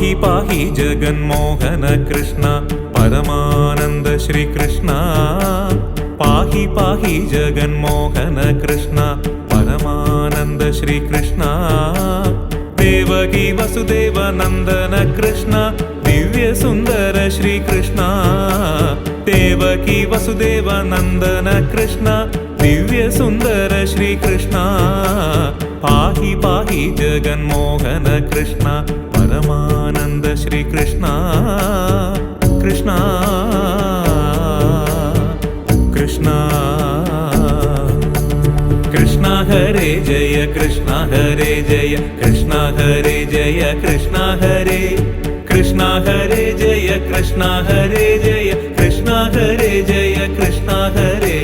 पाहि पाहि जगन्मोहन कृष्ण परमानंद श्री कृष्ण पाहि पाहि जगन्मोहन कृष्ण परमानंद श्री कृष्ण देवकी वसुदेव नंदन कृष्ण दिव्य सुंदर श्री कृष्ण देवकी वसुदेव नंदन कृष्ण दिव्य सुंदर श्री कृष्ण पाहि पाहि जगन्मोहन कृष्ण परमानंद श्री कृष्ण कृष्ण कृष्ण कृष्ण हरे जय कृष्ण हरे जय कृष्ण हरे जय कृष्ण हरे कृष्ण हरे जय कृष्ण हरे जय कृष्ण हरे जय कृष्ण हरे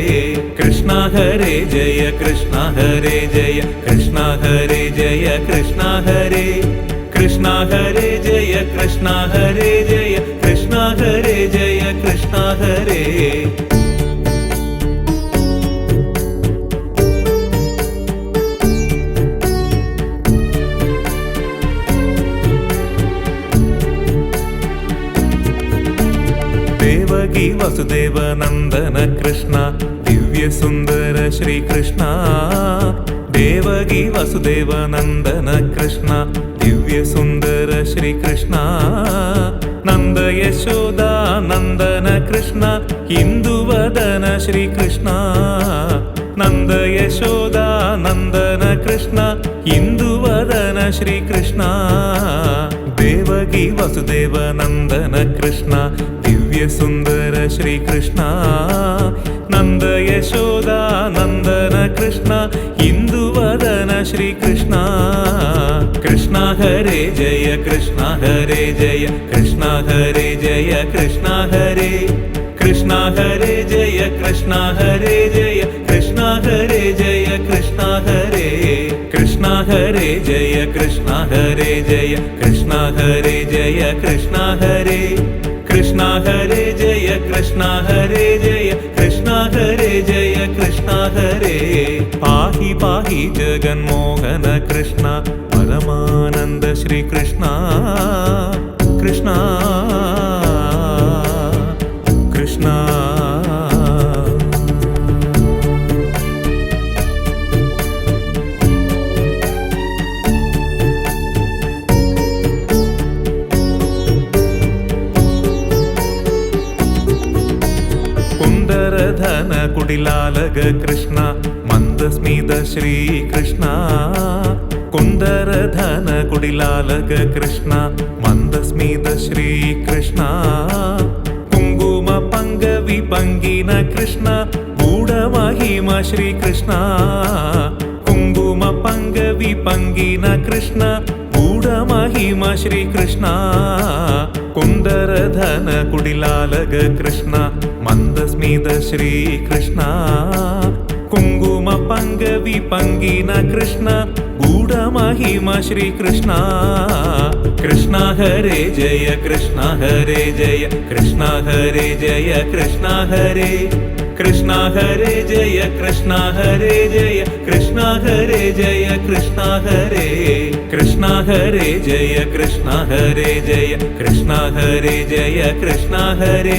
कृष्ण हरे जय कृष्ण हरे जय कृष्ण हरे जय कृष्ण हरे कृष्ण हरे जय कृष्ण हरे जय कृष्ण हरे जय कृष्ण हरे देवकी वसुदेव नंदन कृष्ण दिव्य सुंदर श्री कृष्ण देवकी वसुदेव नंदन कृष्ण दिव्य सुंदर श्री कृष्ण नंद यशोदा नंदन कृष्ण हिंदुवदन श्री कृष्ण नंद यशोदा नंदन कृष्ण हिंदुवदन श्री कृष्ण देवकी वसुदेव नंदन कृष्ण दिव्य सुंदर श्री कृष्ण नंद यशोदा नंदन कृष्ण हिंदुवदन श्री कृष्ण कृष्ण हरे जय कृष्ण हरे जय कृष्ण हरे जय कृष्ण हरे कृष्ण हरे जय कृष्ण हरे जय कृष्ण हरे जय कृष्ण हरे कृष्ण हरे जय कृष्ण हरे जय कृष्ण हरे जय कृष्ण हरे कृष्ण हरे जय कृष्ण हरे जय कृष्ण हरे जय कृष्ण हरे पाहि पाहि जगन्मोहन कृष्ण परमानंद श्री कृष्ण कृष्ण कृष्ण कुंदरधन कुटिलालग कृष्ण मंदस्मित श्री कृष्ण कुंदरधन कुटिलालग कृष्ण मंदस्मित श्री कृष्ण कुंकुम पंगवि पंगिन कृष्ण गूढ़महिम श्री कृष्ण कुंकुम पंगवि पंगिन कृष्ण गूढ़महिम श्री कृष्ण कुंदरधन कुटिलालग कृष्ण मंदस्मित श्री कृष्ण कुंकुम पंगवि पंगिन कृष्ण गूढ़महिम श्री कृष्ण कृष्ण हरे जय कृष्ण हरे जय कृष्ण हरे जय कृष्ण हरे कृष्ण हरे जय कृष्ण हरे जय कृष्ण हरे जय कृष्ण हरे कृष्ण हरे जय कृष्ण हरे जय कृष्ण हरे जय कृष्ण हरे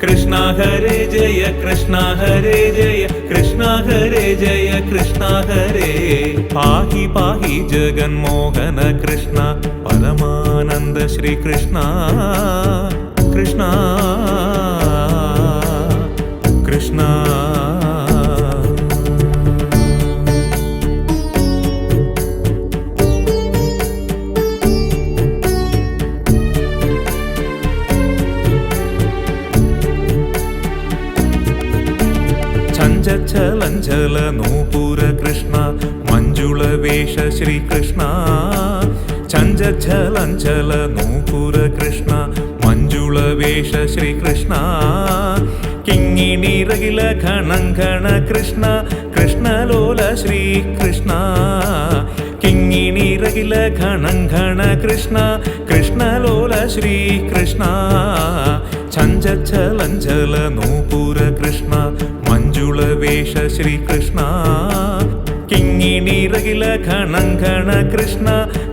कृष्ण हरे जय कृष्ण हरे जय कृष्ण हरे जय कृष्ण हरे पाहि पाहि जगन्मोहन कृष्ण परमानंद श्री कृष्ण कृष्ण कृष्ण चंचल नूपुर कृष्ण मंजुल वेश श्री कृष्ण चंचल नूपुर कृष्ण मंजुल वेश श्री कृष्ण किंगिणी रगिल घणंघण कृष्ण कृष्णलोल श्री कृष्ण किंगिणी रगिल घणंघण कृष्ण कृष्णलोल श्री कृष्ण चंचल नूपुर कृष्ण मंजुल वेश श्री कृष्ण കിങ്ങിണിരകില ഘണഘണ കൃഷ്ണ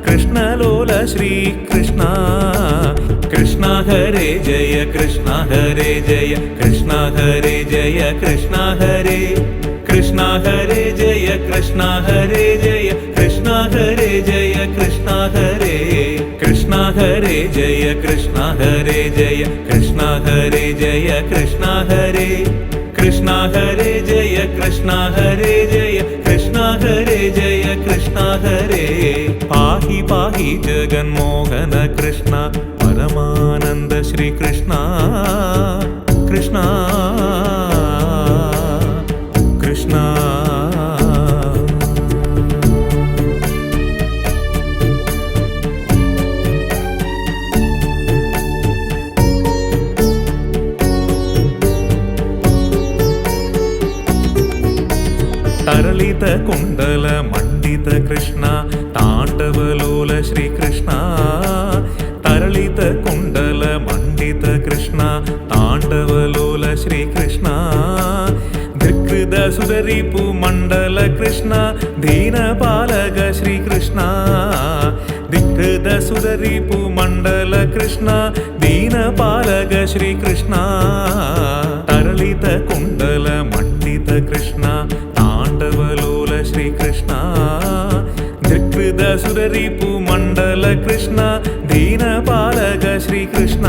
കൃഷ്ണലോല ശ്രീകൃഷ്ണ കൃഷ്ണ ഹരേ ജയ കൃഷ്ണ ഹരേ ജയ കൃഷ്ണ ഹരേ ജയ കൃഷ്ണ ഹരേ കൃഷ്ണ ഹരേ ജയ കൃഷ്ണ ഹരേ ജയ കൃഷ്ണ ഹരേ ജയ കൃഷ്ണ ഹരേ കൃഷ്ണ ഹരേ ജയ കൃഷ്ണ ഹരേ ജയ കൃഷ്ണ ഹരേ ജയ കൃഷ്ണ ഹരേ കൃഷ്ണ ഹരേ ജയ കൃഷ്ണ ഹരേ ജയ കൃഷ്ണ ഹരേ ജയ കൃഷ്ണ ഹരേ പാഹി പാഹി ജഗന്മോഹന കൃഷ്ണ പരമാനന്ദ ശ്രീകൃഷ്ണ കൃഷ്ണ കൃഷ്ണ തരളിത കുണ്ടല മണ്ഡിത കൃഷ്ണ താണ്ഡവലോല ശ്രീകൃഷ്ണ തരളിത കുണ്ടല മണ്ഡിത കൃഷ്ണ താണ്ഡവലോല ശ്രീകൃഷ്ണ ധൃകൃത സുരരിപു മണ്ഡല കൃഷ്ണ ദീനപാലക ശ്രീകൃഷ്ണ ധികൃത സുരരിപു മണ്ഡല കൃഷ്ണ ദീനപാലക ശ്രീകൃഷ്ണ തരളിത കുണ്ടല മണ്ഡിത കൃഷ്ണ താണ്ഡവലോല ശ്രീകൃഷ്ണ ധൃകൃത സുരരിപു മണ്ഡല കൃഷ്ണ ദീനപാലക ശ്രീകൃഷ്ണ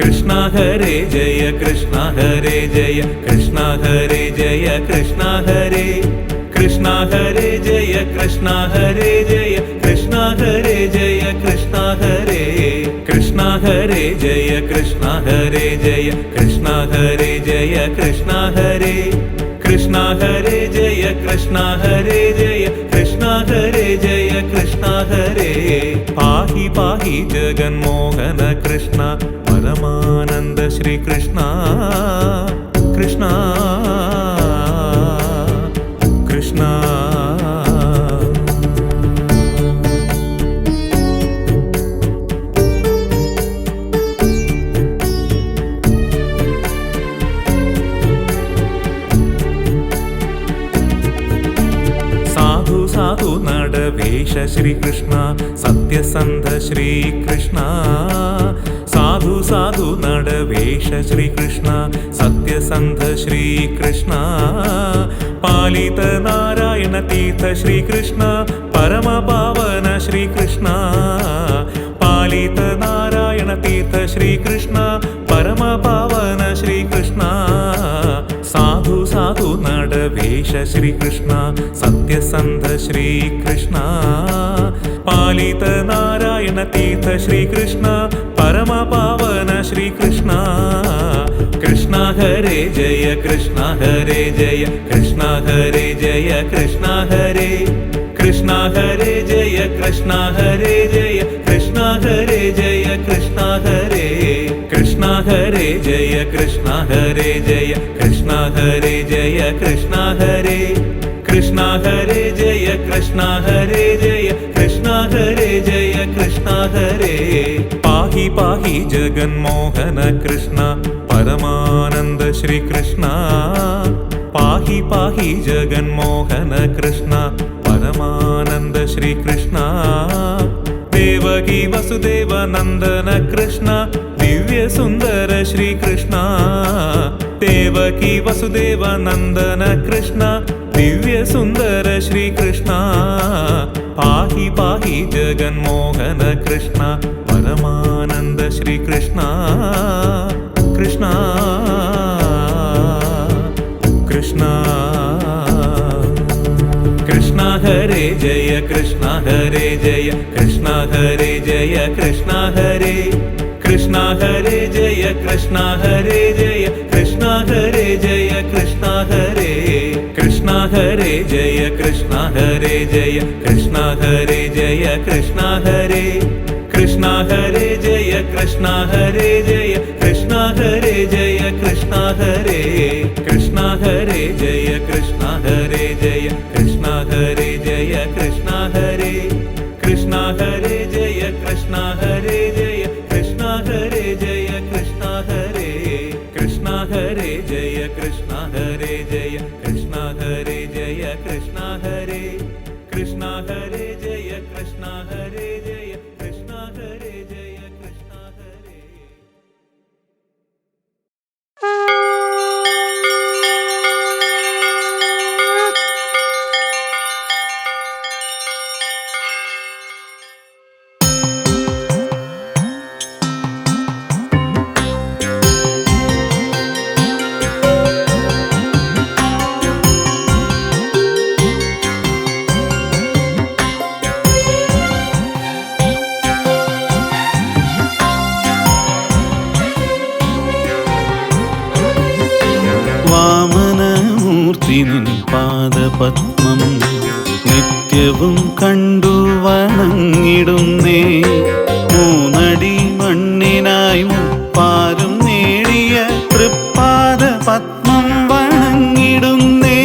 കൃഷ്ണ ഹരേ ജയ കൃഷ്ണ ഹരേ ജയ കൃഷ്ണ ഹരേ ജയ കൃഷ്ണ ഹരേ കൃഷ്ണ ഹരേ ജയ കൃഷ്ണ ഹരേ ജയ കൃഷ്ണ ഹരേ ജയ കൃഷ്ണ ഹരേ കൃഷ്ണ ഹരേ ജയ കൃഷ്ണ ഹരേ ജയ കൃഷ്ണ ഹരേ ജയ കൃഷ്ണ ഹരേ കൃഷ്ണ ഹരേ ജയ കൃഷ്ണ ഹരേ ജയ കൃഷ്ണ ഹരേ ജയ കൃഷ്ണ ഹരേ പാഹി പാഹി ജഗന്മോഹന കൃഷ്ണ പരമാനന്ദ ശ്രീകൃഷ്ണ കൃഷ്ണ കൃഷ്ണ സാധു നടവേശ ശ്രീകൃഷ്ണ സത്യസന്ധ ശ്രീകൃഷ്ണ സാധു സാധു നടവേശ ശ്രീകൃഷ്ണ സത്യസന്ധ ശ്രീകൃഷ്ണ പാലിത നാരായണ തീർത്ഥ ശ്രീകൃഷ്ണ പരമപാവന ശ്രീകൃഷ്ണ പാലിത നാരായണ തീർത്ഥ ശ്രീകൃഷ്ണ പരമപാവന ശ്രീകൃഷ്ണ സാധു സാധു നടവേശ ശ്രീകൃഷ്ണ സത്യസന്ധ ശ്രീകൃഷ്ണ പാലിത നാരായണ തീർത്ഥ ശ്രീകൃഷ്ണ പരമപാവന ശ്രീകൃഷ്ണ കൃഷ്ണ ഹരേ ജയ കൃഷ്ണ ഹരേ ജയ കൃഷ്ണ ഹരേ ജയ കൃഷ്ണ ഹരേ കൃഷ്ണ ഹരേ ജയ കൃഷ്ണ ഹരേ ജയ കൃഷ്ണ ഹരേ ജയ കൃഷ്ണ ഹരേ കൃഷ്ണ ഹരേ ജയ കൃഷ്ണ ഹരേ ജയ കൃഷ്ണ ഹരേ ജയ കൃഷ്ണ ഹരേ കൃഷ്ണ ഹരേ ജയ കൃഷ്ണ ഹരേ ജയ കൃഷ്ണ ഹരേ ജയ കൃഷ്ണ ഹരേ പാഹി പാഹി ജഗന്മോഹന കൃഷ്ണ പരമാനന്ദ ശ്രീകൃഷ്ണ പാഹി പാഹി ജഗന്മോഹന കൃഷ്ണ പരമാനന്ദ ശ്രീകൃഷ്ണ ദേവകി വസുദേവ നന്ദന കൃഷ്ണ ദിവ്യ സുന്ദര ശ്രീകൃഷ്ണ ദേവകി വസുദേവ നന്ദന കൃഷ്ണ ദിവ്യ സുന്ദര ശ്രീകൃഷ്ണ പാഹി പാഹി ജഗന്മോഹന കൃഷ്ണ പരമാനന്ദ ശ്രീകൃഷ്ണ കൃഷ്ണ കൃഷ്ണ കൃഷ്ണ ഹരേ ജയ കൃഷ്ണ ഹരേ ജയ കൃഷ്ണ ഹരേ ജയ കൃഷ്ണ ഹരേ കൃഷ്ണ ഹരേ ജയ കൃഷ്ണ ഹരേ ജയ കൃഷ്ണ ഹരേ ജയ കൃഷ്ണ ഹരേ കൃഷ്ണ ഹരേ ജയ കൃഷ്ണ ഹരേ ജയ കൃഷ്ണ ഹരേ ജയ കൃഷ്ണ ഹരേ കൃഷ്ണ ഹരേ ജയ കൃഷ്ണ ഹരേ ജയ കൃഷ്ണ ഹരേ ജയ കൃഷ്ണ ഹരേ കൃഷ്ണ ഹരേ ജയ കൃഷ്ണ ഹരേ ജയ കൃഷ്ണ ഹരേ ജയ കൃഷ്ണ ഹരേ കൃഷ്ണ ഹരേ ജയ കൃഷ്ണ ഹരേ ജയ കൃഷ്ണ ഹരേ ജയ കൃഷ്ണ ഹരേ കൃഷ്ണ ഹരേ ജയ കൃഷ്ണ ഹരേ ജയ കൃഷ്ണ ഹരേ ജയ കൃഷ്ണ മൂർത്തി നിൻ പാദപത്മം നിത്യവും കണ്ടു വണങ്ങിടുന്നേ. മൂന്നടി മണ്ണിനായി മുപ്പാരും നേടിയ തൃപ്പാദപത്മം വണങ്ങിടുന്നേ.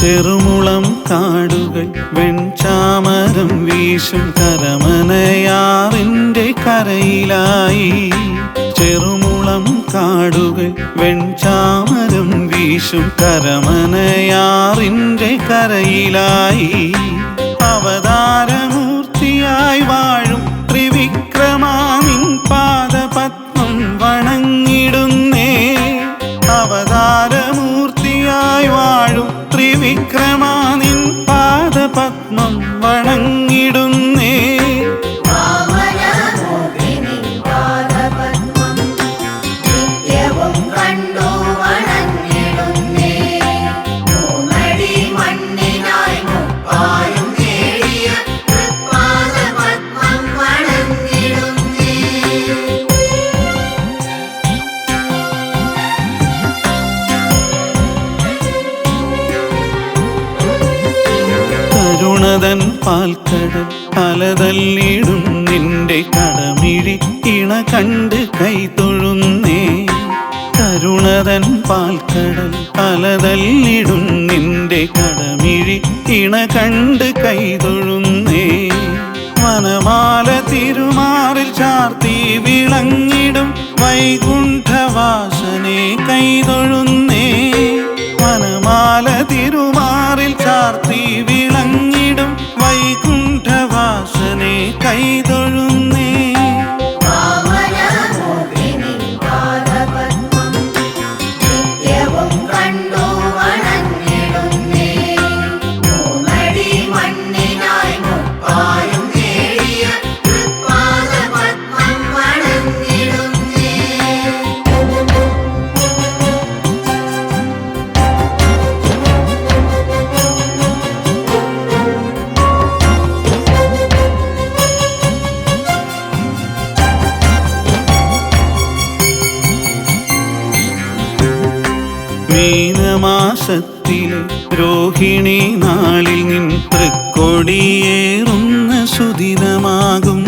ചെറുമുളം കാടുകൾ വെൺചാമരം വീശും കരമനയാറിൻ്റെ കരയിലായി. ചെറുമുളം കാടുകൾ വെൺചാമരം വീശും കരമനയാറിൻ്റെ കരയിലായി. അവതാരമൂർത്തിയായി വാഴും ത്രിവിക്രമാ നിൻ പാദപത്മം വണങ്ങിടുന്നേ. അവതാരമൂർത്തിയായി വാഴും ത്രിവിക്രമാ നിൻ പാദപത്മം വണങ്ങിടുന്നേ. കരുണതൻ പാൽക്കടൽ അലതല്ലിടും നിന്റെ കടമിഴി ഇണ കണ്ട് കൈതൊഴുന്നേ. കരുണതൻ പാൽക്കടൽ അലതല്ലിടും നിന്റെ കടമിഴി ഇണ കണ്ട് കൈതൊഴുന്നേ. വനമാല തിരുമാറിൽ ചാർത്തി വിളങ്ങിടും വൈകുണ്ഠവാസനെ കൈതൊഴുന്നേ. വനമാല തിരുമാറിൽ ചാർത്തി വിളങ്ങിടും വൈകുണ്ഠവാസനെ കൈതൊഴുന്നേ. മീനമാസത്തിലെ രോഹിണി നാളിൽ നിൻ തൃക്കൊടിയേറുന്ന സുദിനമാകും.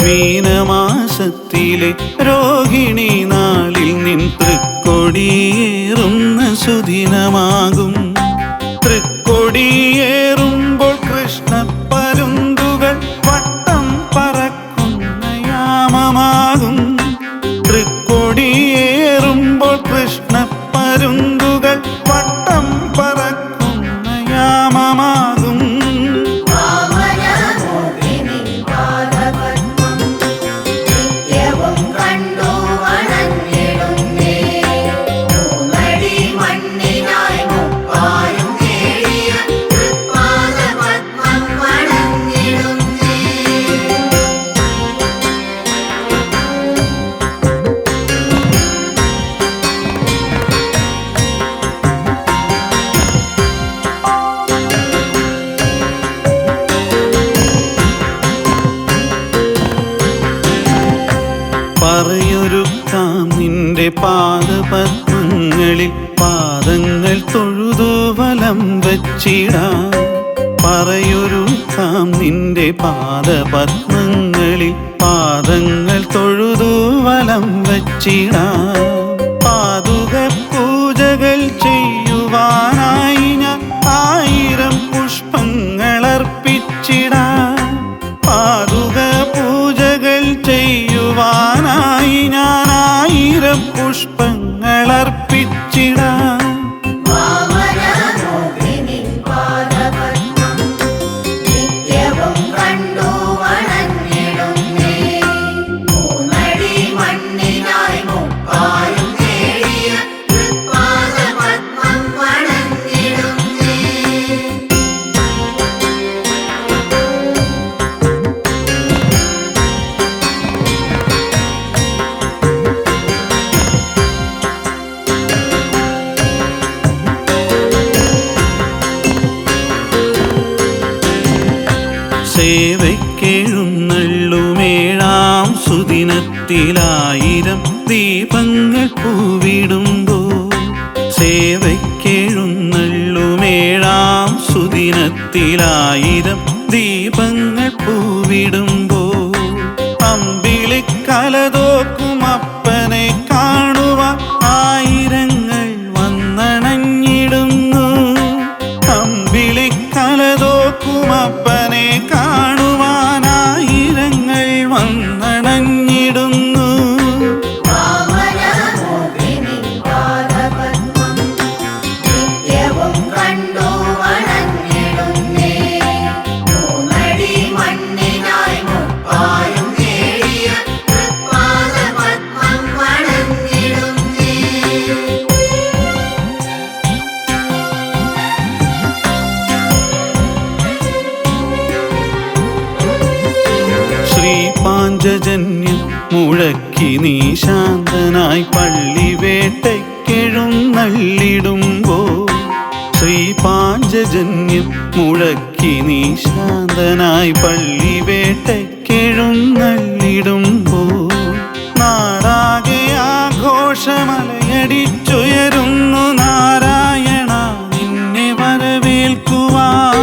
മീനമാസത്തിലെ രോഹിണി നാളിൽ നിൻ തൃക്കൊടിയേറുന്ന സുദിനമാകും. തൃക്കൊടിയേറുമ്പോൾ കൃഷ്ണപ്പരുന്തുകൾ വട്ടം പറക്കുന്ന യാമമാകും. തൃക്കൊടിയേറുമ്പോൾ കൃഷ്ണപ്പരുന്തുകൾ വട്ടം പറക്കുന്ന യാമമാകും. പറയൊരുക്കാം നിന്റെ പാദപത്മങ്ങളിൽ പാദങ്ങൾ തൊഴുതു വലം വച്ചിടാം. പറയൊരുക്കാം നിന്റെ പാദപത്മങ്ങളിൽ പാദങ്ങൾ തൊഴുതു വലം വച്ചിടാം. പാതുക പൂജകൾ ചെയ്യുവാനായി ഞാൻ 1000 പുഷ്പങ്ങൾ അർപ്പിച്ചിടാം. പാതുക പൂജകൾ ചെയ്യുവാനായി ഞാൻ 1000 പുഷ്പങ്ങൾ അർപ്പിച്ചിടാം. നിത്യവും കണ്ടു വണങ്ങിടുന്നേ. മൂന്നടി മണ്ണിൽ സേവയ്ക്കെഴുന്നള്ളുമേഴാം സുദിനത്തിലായിരം ദീപങ്ങൾ പൂവിടുമ്പോൾ സേവയ്ക്കെഴുന്നള്ളുമേഴാം സുദിനത്തിലായിരം ദീപങ്ങൾ പൂവിടുമ്പോൾ അമ്പിളിക്കലതോക്കും അപ്പനെ കാണുവാൻ ആയിരങ്ങൾ വന്നണഞ്ഞിടുന്നു. അമ്പിളിക്കലതോക്കും അപ്പനെ കാണുവാൻ ആയിരങ്ങൾ വന്നണഞ്ഞിടുന്നു. ശ്രീപാഞ്ചജന്യം മുഴക്കി നീ ശാന്തനായി പള്ളിവേട്ടയ്ക്കെഴുന്നള്ളിടുമ്പോൾ ശ്രീപാഞ്ചജന്യം മുഴക്കി നീ ശാന്തനായി പള്ളിവേട്ടയ്ക്കെഴുന്നള്ളിടുമ്പോൾ നാടാകെ ആഘോഷമലയടിച്ചുയരുന്നു നാരായണ നിന്നെ വരവേൽക്കുവാൻ.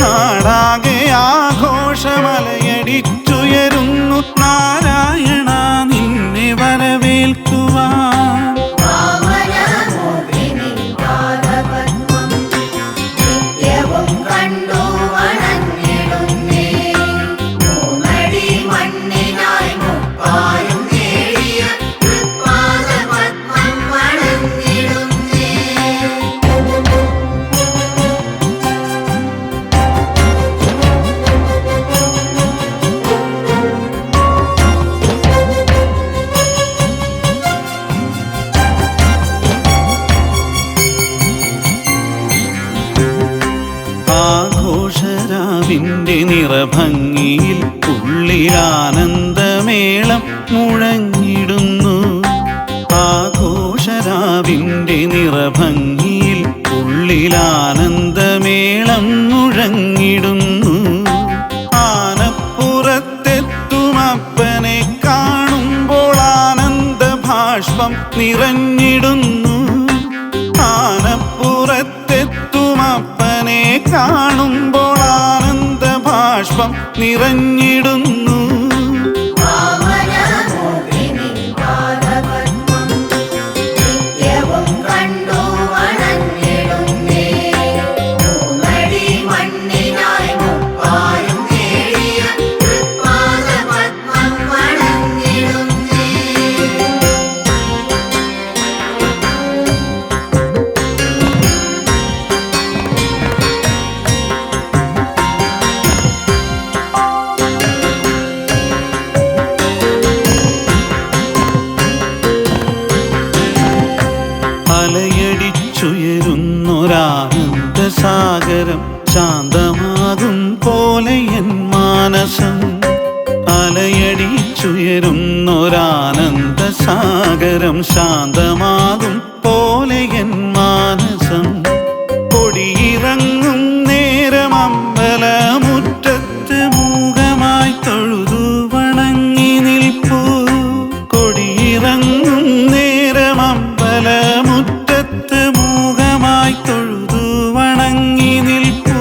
നാടാകെ ആഘോഷമലയടിച്ചുയരുന്നു നാരായണ നിന്നെ വരവേൽക്കുവാൻ. ആഘോഷരാവിൻ്റെ നിറഭംഗിയിൽ ഉള്ളിലാനന്ദമേളം മുഴങ്ങിടുന്നു. ആഘോഷരാവിൻ്റെ നിറഭംഗിയിൽ ഉള്ളിലാനന്ദമേളം മുഴങ്ങിടുന്നു. ആനപ്പുറത്തെത്തും അപ്പനെ കാണുമ്പോൾ ആനന്ദഭാഷ്പം നിറഞ്ഞിടുന്നു. ആനപ്പുറത്തെത്തും അപ്പനെ കാണുമ്പോൾ ആനന്ദഭാഷ്പം നിറഞ്ഞിടുന്നു. അലയടിച്ചുയരുന്നൊരാനന്ദസാഗരം ശാന്തമാകും പോലെ എൻ മാനസം. അലയടിച്ചുയരുന്നൊരാനന്ദസാഗരം ശാന്തമാകും പോലെ എൻ മാനസം. കൊടിയിറങ്ങും നേരം അമ്പലമുറ്റത്ത് മൂകമായി തൊഴുതു വണങ്ങി നിൽപ്പൂ. കൊടിയിറങ്ങും നേരം അമ്പലമുറ്റത്ത് മൂകമായി തൊഴുതു വണങ്ങി നിൽപ്പൂ.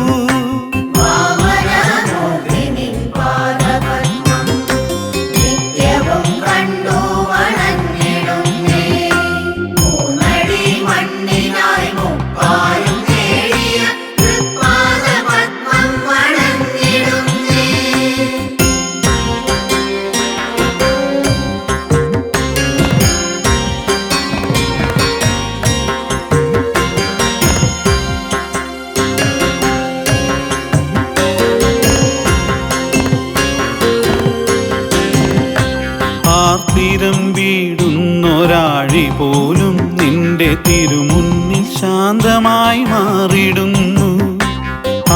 ആർത്തിരം വീടുന്നൊരാഴി പോലും നിന്റെ തിരുമുന്നിൽ ശാന്തമായി മാറിടുന്നു.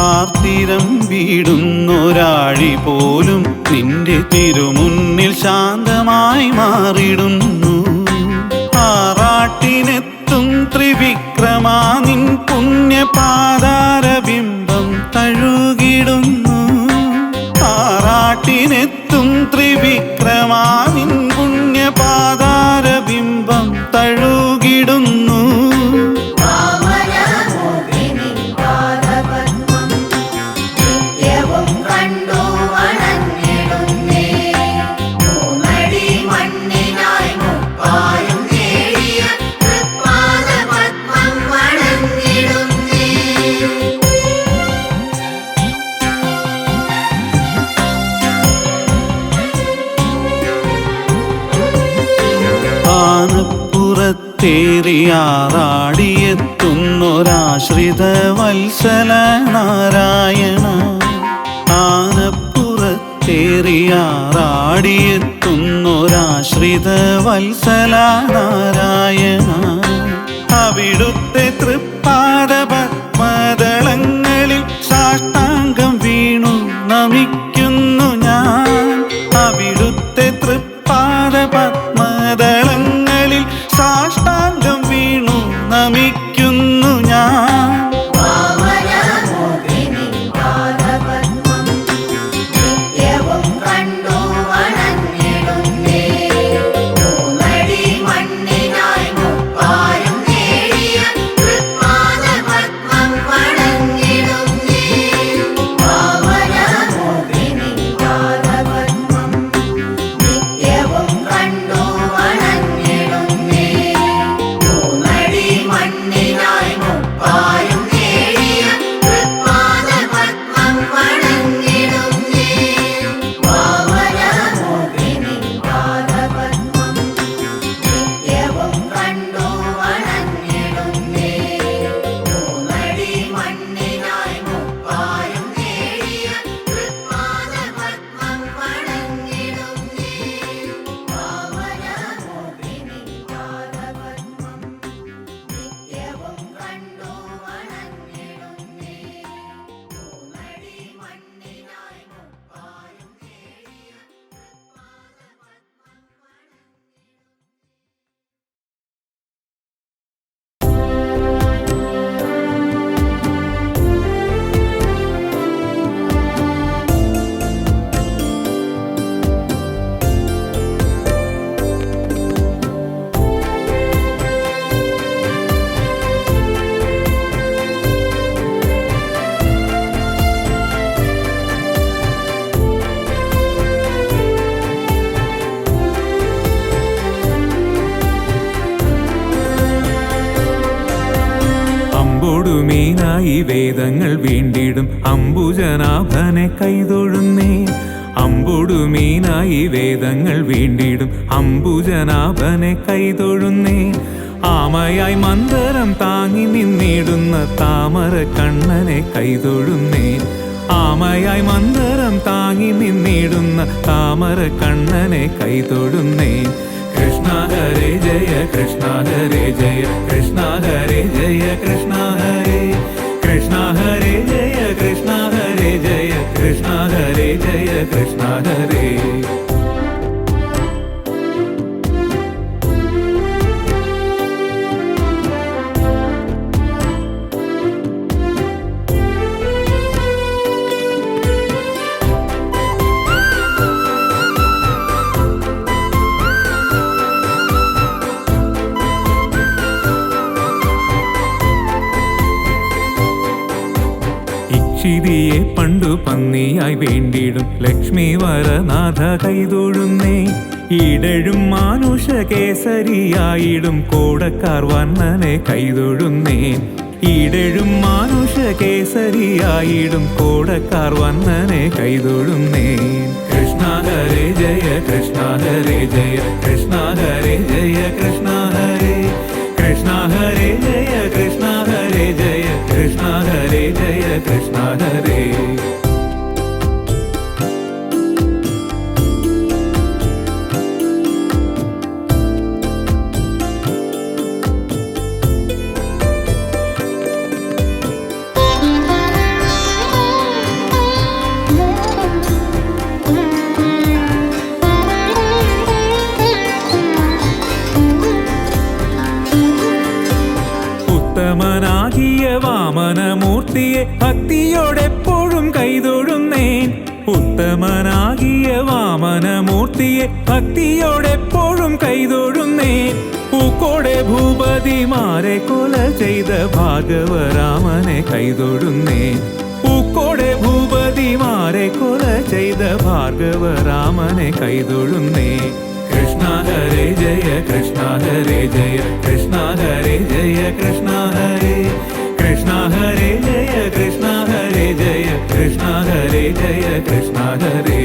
ആർത്തിരം വീടുന്നൊരാഴി പോലും നിന്റെ തിരുമുന്നിൽ ശാന്തമായി മാറിടുന്നു. ആറാട്ടിനെത്തും ത്രിവിക്രമാ നിൻ പുണ്യപാദാരബിംബം തഴുകിടുന്നു. ആനപ്പുറത്തേറിയാറാടിയെത്തുന്നൊരാശ്രിത വത്സല നാരായണ. ആനപ്പുറത്തേറിയാറാടിയെത്തുന്നൊരാശ്രിത വത്സല നാരായണ. അവിടുത്തെ തൃപ്പാദ പദ്മദളങ്ങളിൽ സാഷ്ടാംഗം വീണു നമിക്കുന്നു ഞാൻ. അവിടുത്തെ തൃപ്പാദ പദ്മദളങ്ങളിൽ സാഷ്ടാംഗം വീണു നമിക്കുന്നു ഞാൻ. മീനായി വേദങ്ങൾ വീണ്ടിടും അംബുജനാഭനെ കൈതൊഴുന്നേ. അമ്പുടുമീനായി വേദങ്ങൾ വീണ്ടിടും അംബുജനാഭനെ കൈതൊഴുന്നേ. ആമയായി മന്ദരം താങ്ങി നിന്നിടുന്ന താമര കണ്ണനെ കൈതൊഴുന്നേ. ആമയായി മന്ദരം താങ്ങി നിന്നിടുന്ന താമര കണ്ണനെ കൈതൊഴുന്നേ. കൃഷ്ണ ഹരേ ജയ കൃഷ്ണ ഹരേ ജയ കൃഷ്ണ ഹരേ ജയ കൃഷ്ണ ഹരേ. കൃഷ്ണ ഹരേ ജയ കൃഷ്ണ ഹരേ ജയ കൃഷ്ണ ഹരേ ജയ കൃഷ്ണ ഹരേ. ഇക്ഷിതിയെ പണ്ടു പന്നിയായി വേണ്ടിടും ലക്ഷ്മി വരനാഥ കൈതൊഴുന്നേ. ഈടഴും മാനുഷ കേസരിയായിടും കോടക്കാർ വന്നനെ കൈതൊഴുന്നേ. ഈടഴും മാനുഷ കേസരിയായിടും കോടക്കാർ വന്നനെ കൈതൊഴുന്നേ. കൃഷ്ണ ഹരേ ജയ കൃഷ്ണ ഹരേ ജയ കൃഷ്ണ ഹരേ ജയ കൃഷ്ണ ഹരേ. കൃഷ്ണ ഹരേ ജയ കൃഷ്ണ ഹരേ ജയ കൃഷ്ണ ഹരേ ജയ കൃഷ്ണ ഹരേ. ഉത്തമനാകിയ വാമനമൂർത്തിയെ ഭക്തിയോടെപ്പോഴും കൈതൊഴുന്നേൻ. ഉത്തമനാകിയ വാമനമൂർത്തിയെ ഭക്തിയോടെപ്പോഴും കൈതൊഴുന്നേൻ. പൂക്കോടെ ഭൂപതിമാരെ കൊല ചെയ്ത ഭാർഗവരാമനെ കൈതൊഴുന്നേൻ. പൂക്കോടെ ഭൂപതിമാരെ കൊല ചെയ്ത ഭാർഗവരാമനെ കൈതൊഴുന്നേൻ. കൃഷ്ണ ഹരേ ജയ കൃഷ്ണ ഹരേ ജയ കൃഷ്ണ ഹരേ ജയ കൃഷ്ണ ഹരേ. കൃഷ്ണ ഹരേ ജയ കൃഷ്ണ ഹരേ ജയ കൃഷ്ണ ഹരേ ജയ കൃഷ്ണ ഹരേ.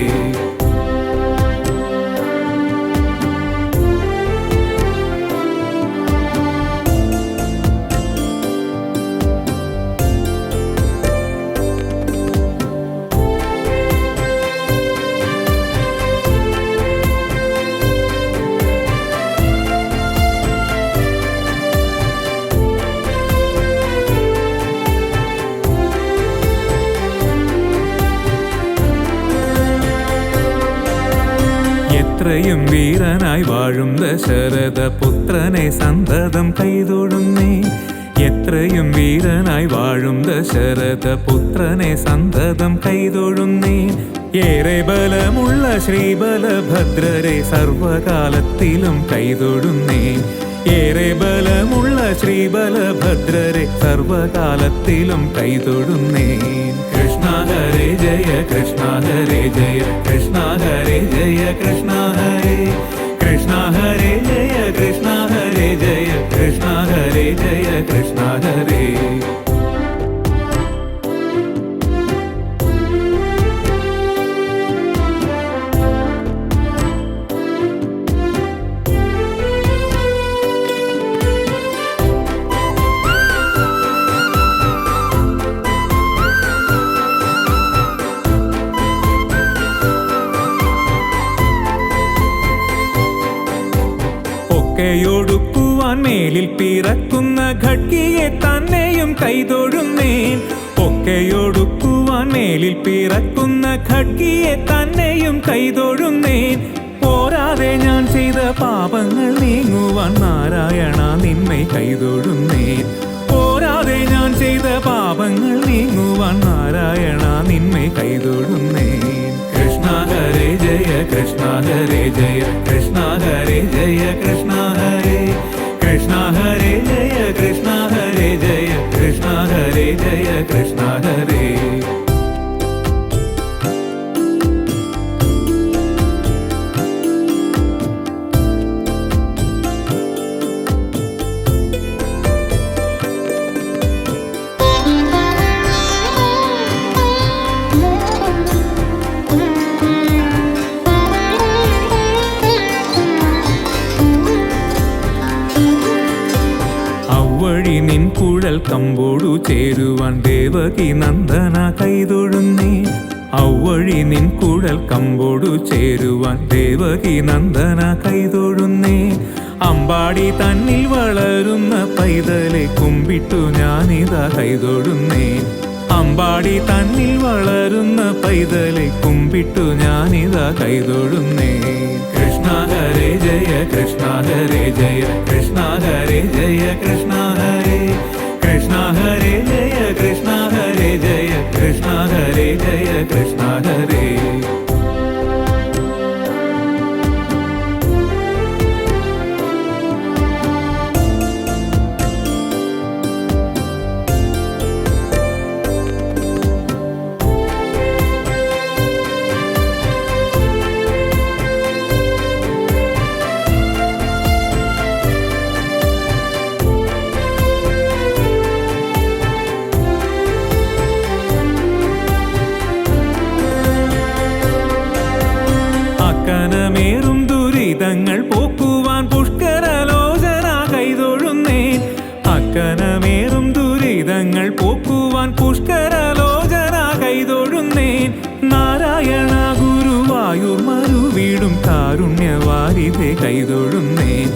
എത്രയും വീരനായി വാഴും ദശരഥ പുത്രനെ സന്തതം കൈതൊഴുന്നേ. എത്രയും വീരനായി വാഴും ദശരഥ പുത്രനെ സന്തതം കൈതൊഴുന്നേ. ഏറെ ബലമുള്ള ശ്രീബലഭദ്രരെ സർവകാലത്തിലും കൈതൊഴുന്നേ. ഏറെ ബലമുള്ള ശ്രീബലഭദ്രരെ സർവകാലത്തിലും കൈതൊഴുന്നേ. കൃഷ്ണ ഹരേ ജയ കൃഷ്ണ ഹരേ ജയ കൃഷ്ണ ഹരേ ജയ കൃഷ്ണ ഹരേ. കൃഷ്ണ ഹരേ ജയ കൃഷ്ണ ഹരേ ജയ കൃഷ്ണ ഹരേ ജയ കൃഷ്ണ ഹരേ. ഒക്കെയൊടുക്കുവാൻ മേലിൽ പിറക്കുന്ന ഖഡ്ഗിയെ തന്നെയും കൈതൊഴുന്നേൻ. ഒക്കെയൊടുക്കുവാൻ മേലിൽ പിറക്കുന്ന ഖഡ്ഗിയെ തന്നെയും കൈതൊഴുന്നേൻ. പോരാതെ ഞാൻ ചെയ്ത പാപങ്ങൾ നീങ്ങുവാൻ നാരായണ നിന്നെ കൈതൊഴുന്നേൻ. പോരാതെ ഞാൻ ചെയ്ത പാപങ്ങൾ നീങ്ങുവാൻ നാരായണ നിന്നെ കൈതൊഴുന്നേൻ. കൃഷ്ണ ഹരേ ജയ കൃഷ്ണ ഹരേ ജയ കൃഷ്ണ ഹരേ ജയ കൃഷ്ണ ഹരേ. കൃഷ്ണ ഹരേ ജയ കൃഷ്ണ ഹരേ ജയ കൃഷ്ണ ഹരേ ജയ കൃഷ്ണ ഹരേ. അവ്വഴി നിൻ കുഴൽ കമ്പോടു ചേരുവാൻ ദേവകി നന്ദന കൈതൊഴുന്നേ. അവ്വഴി നിൻ കുഴൽ കമ്പോടു ചേരുവാൻ ദേവകി നന്ദന കൈതൊഴുന്നേ. അമ്പാടി തന്നിൽ വളരുന്ന പൈതലെ കുമ്പിട്ടു ഞാനിതാ കൈതൊഴുന്നേ. അമ്പാടി തന്നിൽ വളരുന്ന പൈതലെ കുമ്പിട്ടു ഞാനിതാ കൈതൊഴുന്നേ. കൃഷ്ണ ഹരേ ജയ കൃഷ്ണ ഹരേ ജയ കൃഷ്ണ ഹരേ ജയ കൃഷ്ണ ഹരേ. കൃഷ്ണ ഹരേ ജയ കൃഷ്ണ ഹരേ ജയ കൃഷ്ണ ഹരേ ജയ കൃഷ്ണ ഹരേ. അക്കനമേറും ദുരിതങ്ങൾ പോക്കുവാൻ പുഷ്കരലോചന കൈതൊഴുന്നേൻ. അക്കനമേറും ദുരിതങ്ങൾ പോക്കുവാൻ പുഷ്കരലോചന കൈതൊഴുന്നേൻ. നാരായണ ഗുരുവായൂർ മരുവീടും കാരുണ്യവാരിധെ കൈതൊഴുന്നേൻ.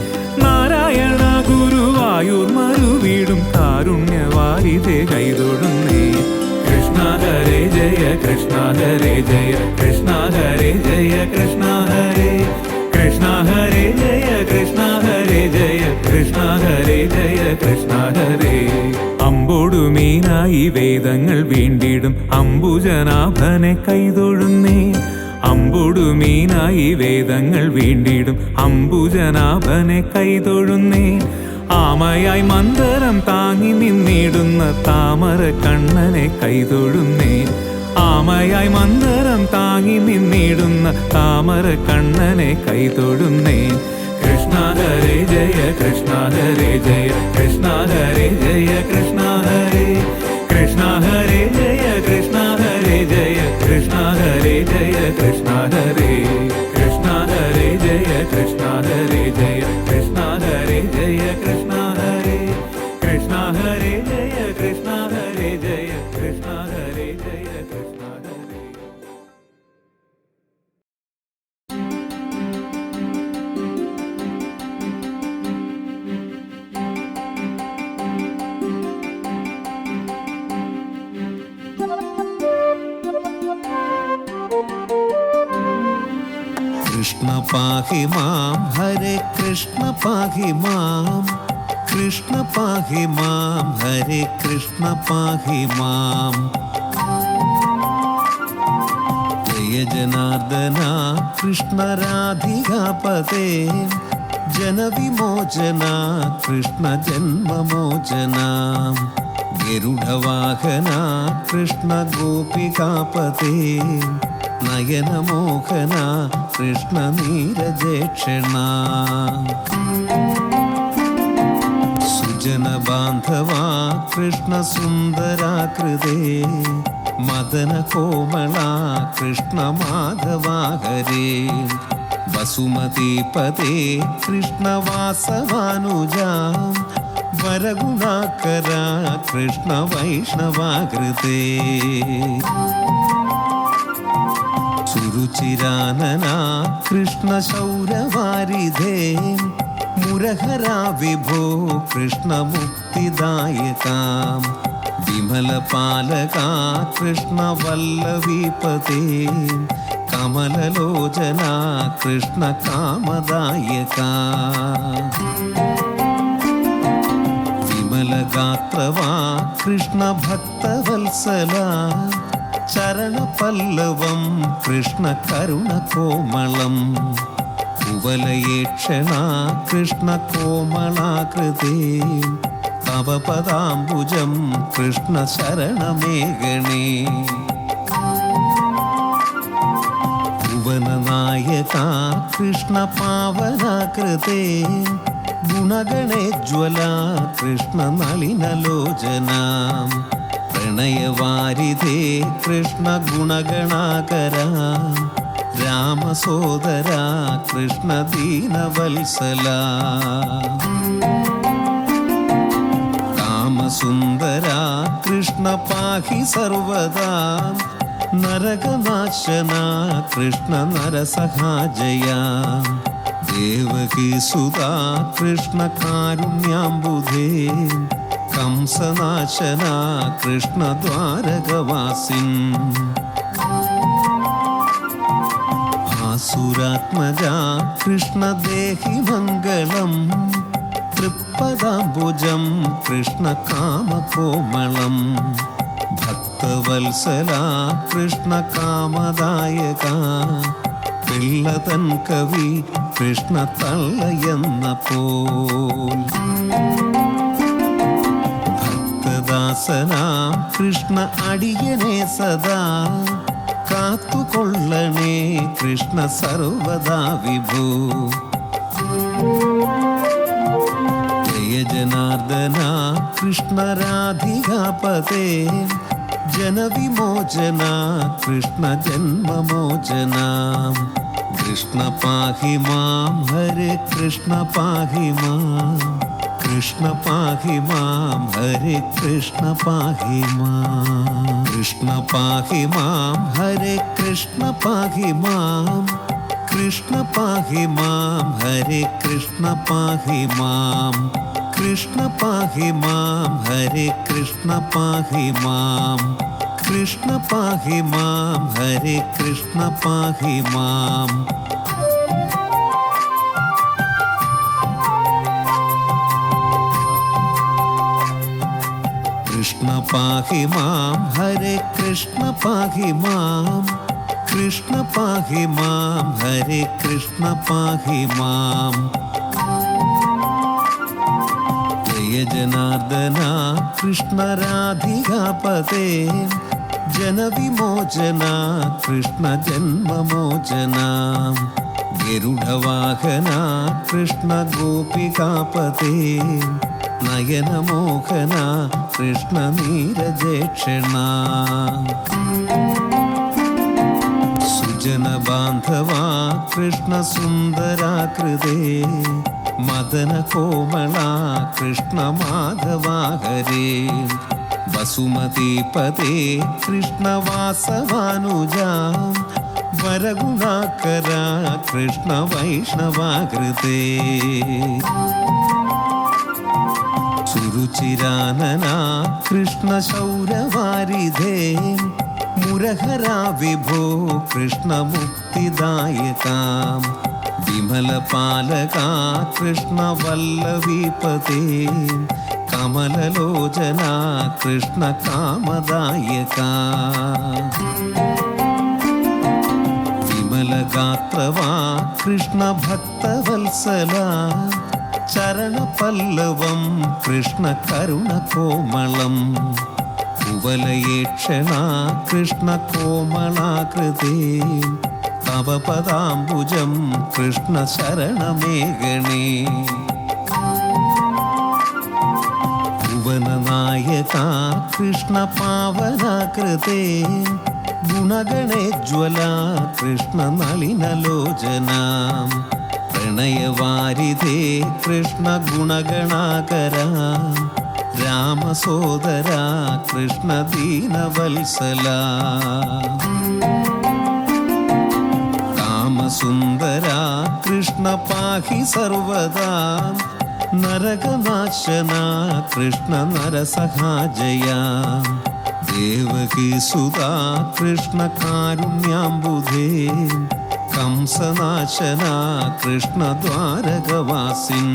നാരായണ ഗുരുവായൂർ മരുവീടും കാരുണ്യവാരിധെ കൈതൊഴുന്നേൻ. കൃഷ്ണ ഹരേ ജയ കൃഷ്ണ ഹരേ ജയ കൃഷ്ണ ഹരേ ജയ കൃഷ്ണ ഹരേ. കൃഷ്ണ ഹരേ ജയ കൃഷ്ണ ഹരേ ജയ കൃഷ്ണ ഹരേ ജയ കൃഷ്ണ ഹരേ. അമ്പോടു മീനായി വേദങ്ങൾ വീണ്ടിടും അംബുജനാഭനെ കൈതൊഴുന്നേ. അമ്പോടു മീനായി വേദങ്ങൾ വീണ്ടിടും അംബുജനാഭനെ കൈതൊഴുന്നേ. ആമയായി മന്ദരം താങ്ങി നിന്നിടുന്ന താമര കണ്ണനെ കൈതൊഴുന്നേ. ആമയായി മന്ദരം താങ്ങി നിന്നിടുന്ന താമര കണ്ണനെ കൈതൊഴുന്നേ. കൃഷ്ണ ഹരേ ജയ കൃഷ്ണ ഹരേ ജയ കൃഷ്ണ ഹരേ ജയ കൃഷ്ണ ഹരേ. കൃഷ്ണ ഹരേ ജയ കൃഷ്ണ ഹരേ ജയ കൃഷ്ണ ഹരേ ജയ കൃഷ്ണ ഹരേ. കൃഷ്ണ ഹരേ ജയ കൃഷ്ണ ഹരേ ജയ കൃഷ്ണ ഹരേ ജയ കൃഷ്ണ ഹരേ. കൃഷ്ണ ഹരേ ജയ കൃഷ്ണ ഹരേ ജയ കൃഷ്ണ ഹരേ ജയ കൃഷ്ണ ഹരേ. കൃഷ്ണ പാഹി മാം ഹരേ കൃഷ്ണ പാഹി മാം കൃഷ്ണ പാഹി മാം ഹരേ കൃഷ്ണ പാഹി മാം ജയ ജനാർദ്ദന കൃഷ്ണ രാധികാപതേ ജനവിമോചന കൃഷ്ണ ജന്മമോചന ഗരുഡവാഹന കൃഷ്ണ ഗോപികാപതേ നയനമോഹന കൃഷ്ണ നീരജേക്ഷണ സുജന ബാന്ധവാ കൃഷ്ണ സുന്ദരാകൃതേ മദന കോമള കൃഷ്ണ മാധവാ ഹരേ വസുമതീപതേ കൃഷ്ണ വാസവാനുജ വരഗുണാകര കൃഷ്ണ വൈഷ്ണവാകൃതേ സുരുചിരാനന കൃഷ്ണ ശൗരവാരിധേ മുരഹരാ വിഭോ കൃഷ്ണ മുക്തിദായകാം വിമലപാലക കൃഷ്ണ വല്ലഭീപതേ കമലലോചന കൃഷ്ണ കാമദായക വിമലഗാത്രവാ കൃഷ്ണ ഭക്തവത്സല ചരണപല്ലവം കൃഷ്ണ കരുണകോമളം കുവലയേക്ഷണ കൃഷ്ണ കോമളാകൃതേ തവ പദാംബുജം കൃഷ്ണ ശരണമേഘണേ ഭുവനനായക കൃഷ്ണ പാവനാകൃതേ ഗുണഗണേജ്വല കൃഷ്ണ നളിനലോചന പ്രണയവാരിധേ കൃഷ്ണ ഗുണഗണാകര രാമസോദര കൃഷ്ണ ദീനവത്സല കാമസുന്ദര കൃഷ്ണ പാഹി സർവദാ നരകനാശന കൃഷ്ണ നരസഹാജയ ദേവകീ സുതാ കൃഷ്ണ കാരുണ്യാംബുധേ കംസനാശന കൃഷ്ണ ദ്വാരകവാസിൻ ആസുരാത്മജ കൃഷ്ണ ദേഹി മംഗളം തൃപ്പദാംബുജം കൃഷ്ണ കാമകോമളം ഭക്തവത്സല കൃഷ്ണ കാമദായക പിള്ളതൻ കവി കൃഷ്ണ തള്ളയെന്ന പോൽ ഭക്തദാസന കൃഷ്ണ അടിയനെ സദാ കാത്തുകൊള്ളണേ കൃഷ്ണ സർവദാ വിഭോ ജയ ജനാർദ്ദന കൃഷ്ണ രാധികാപതേ ജനവിമോചന കൃഷ്ണ ജന്മമോചന കൃഷ്ണ പാഹി മാം ഹരേ കൃഷ്ണ പാഹി മാം കൃഷ്ണ പാഹി മാം ഹരേ കൃഷ്ണ പാഹി മാം കൃഷ്ണ പാഹി മാം ഹരേ കൃഷ്ണ പാഹി മാം കൃഷ്ണ പാഹി മാം ഹരേ കൃഷ്ണ പാഹി മാം കൃഷ്ണ പാഹി മാം ഹരേ കൃഷ്ണ പാഹി മാം കൃഷ്ണ പാഹി മാം ഹരേ കൃഷ്ണ പാഹി മാം കൃഷ്ണ പാഹി മാം ഹരേ കൃഷ്ണ പാഹി മാം കൃഷ്ണ പാഹി മാം ഹരേ കൃഷ്ണ പാഹി മാം ജയ ജനാർദ്ദന കൃഷ്ണ രാധികാപതേ ജനവിമോചന കൃഷ്ണ ജന്മമോചന ഗരുഡവാഹന കൃഷ്ണ ഗോപികാപതേ നയനമോഹന കൃഷ്ണ നീരജേക്ഷണ സുജന ബാന്ധവാ കൃഷ്ണ സുന്ദരാകൃതേ മദന കോമള കൃഷ്ണ മാധവാ ഹരേ വസുമതീപതേ കൃഷ്ണ വാസവാനുജ വരഗുണാകര കൃഷ്ണ വൈഷ്ണവാകൃതേ സുരുചിരാനന കൃഷ്ണ ശൗരവാരിധേ മുരഹരാ വിഭോ കൃഷ്ണമുക്തിദായകാം വിമലപാലകാ കൃഷ്ണവല്ലഭീപതേ കമലലോചനാ കൃഷ്ണ കാമദായകാ വിമലഗാത്രവാ കൃഷ്ണ ഭക്തവത്സല ചരണപല്ലവം കൃഷ്ണ കരുണകോമളം കുവലയേക്ഷണ കൃഷ്ണ കോമളാകൃതേ തവ പദാംബുജം കൃഷ്ണ ശരണമേഘണേ ഭുവനനായക കൃഷ്ണ പാവനാകൃതേ ഗുണഗണേജ്വല കൃഷ്ണ നളിനലോചന പ്രണയവാരിധേ കൃഷ്ണ ഗുണഗണാകര രാമസോദര കൃഷ്ണ ദീനവത്സല കാമസുന്ദര കൃഷ്ണ പാഹി സർവദാ നരകനാശന കൃഷ്ണ നരസഹാജയ ദേവകീ സുതാ കൃഷ്ണ കാരുണ്യാംബുധേ കംസനാശന കൃഷ്ണ ദ്വാരകവാസിൻ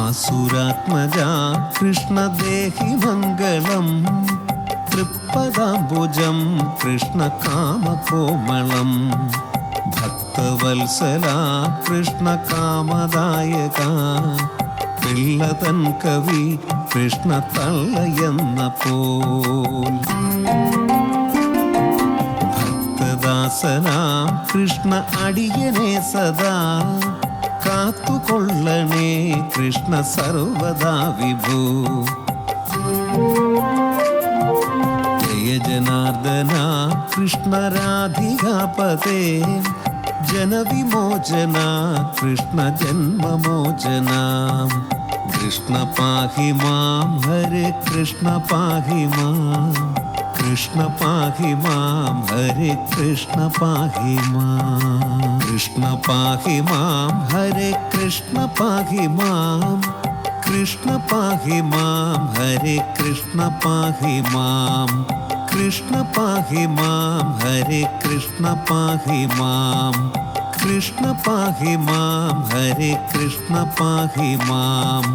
ആസുരാത്മജാ കൃഷ്ണ ദേഹി മംഗളം തൃപ്പദാംബുജം കൃഷ്ണ കാമകോമളം ഭക്തവത്സല കൃഷ്ണ കാമദായക പിള്ളതൻ കവി കൃഷ്ണ തള്ളയെന്ന പോൽ ഭക്തദാസനാം കൃഷ്ണ അടിയനെ സദാ കാത്തുകൊള്ളണേ കൃഷ്ണ സർവദാ വിഭോ ജയ ജനാർദ്ദന കൃഷ്ണ രാധികാപതേ ജനവിമോചന കൃഷ്ണ ജന്മമോചന കൃഷ്ണ പാഹി മാം ഹരേ കൃഷ്ണ പാഹി മാം കൃഷ്ണ പാഹി മാം ഹരേ കൃഷ്ണ പാഹി മാം കൃഷ്ണ പാഹി മാം ഹരേ കൃഷ്ണ പാഹി മാം കൃഷ്ണ പാഹി മാം ഹരേ കൃഷ്ണ പാഹി മാം കൃഷ്ണ പാഹി മാം ഹരേ കൃഷ്ണ പാഹി മാം കൃഷ്ണ പാഹി മാം ഹരേ കൃഷ്ണ പാഹി മാം